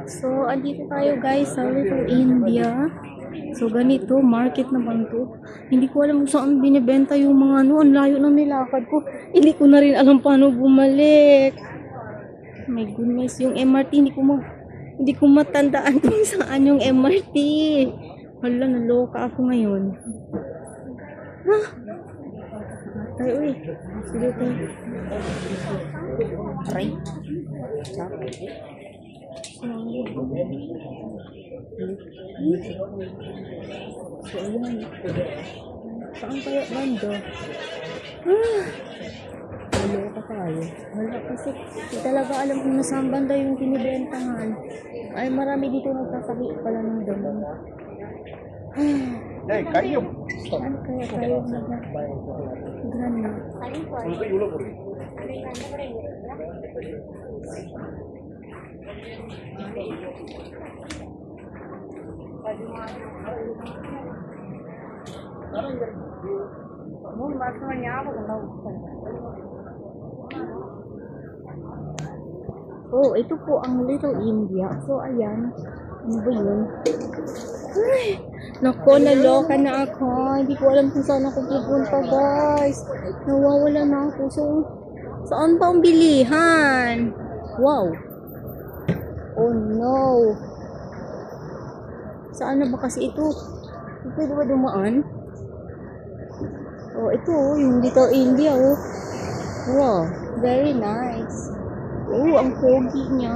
So, andito tayo guys sa Little India. So, ganito, market naman to. Hindi ko alam kung saan binibenta yung mga ano. Ang layo ng nilakad ko. Hindi ko na rin alam paano bumalik. My goodness, yung MRT, hindi ko matandaan kung saan yung MRT. Hala, naloka ako ngayon. Ah! Ay, uy. Sige tayo. Aray. So, ayan. Saan kaya bando? Naloka tayo. Wala kasi. Hindi talaga alam kung nasaan banda yung binibentahan. Ay, marami dito nagtatabi pala ng damo. Hey, kayo. Saan kaya tayo nag-grana? Oh, ito po ang Little India. So, ayan. Ano ba yun? Ay, nako, naloka na ako. Hindi ko alam kung saan ako pupunta, guys. Nawawala na ako. So, saan ba ang bilihan? Wow. Oh, no. Saan na ba kasi ito? Pwede ba dumaan? Oh, ito, yung Little India, oh. Wow, very nice. Oh, ang pogi niya.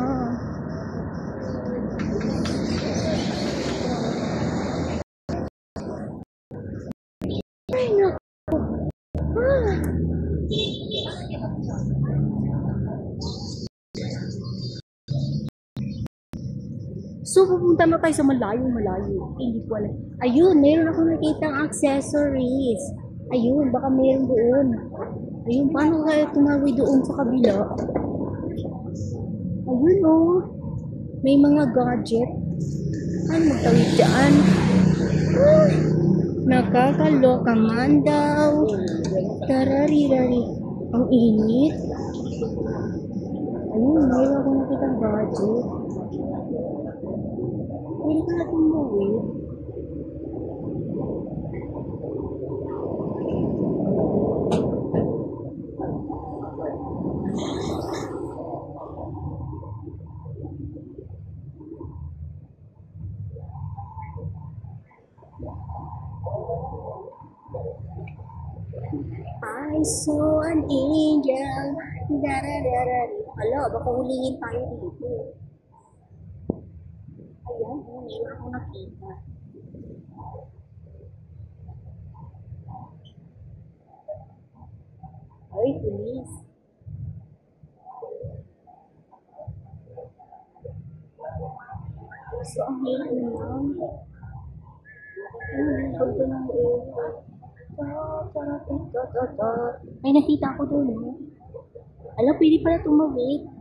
Ay, naku. Ah. So, pupunta na tayo sa malayo. Hindi ko alam. Ayun, meron ako nakitang accessories. Ayun, baka meron doon. Ayun, paano kaya tumawid doon sa kabila? Ayun, oh. May mga gadget. Ano magtawid dyan? Ah, nakakaloka man daw. Tararirari. Ang init. Ayun, meron ako nakitang gadget. Pwede ko natin mawid. I saw an angel. Darararari. Hala, baka hulihin tayo dito. Ayan, meron ako nakita. Ay, pulis. So, ang hirap naman. Ganda ng May nakita ko doon, eh. Alam, pwede pala tumawid.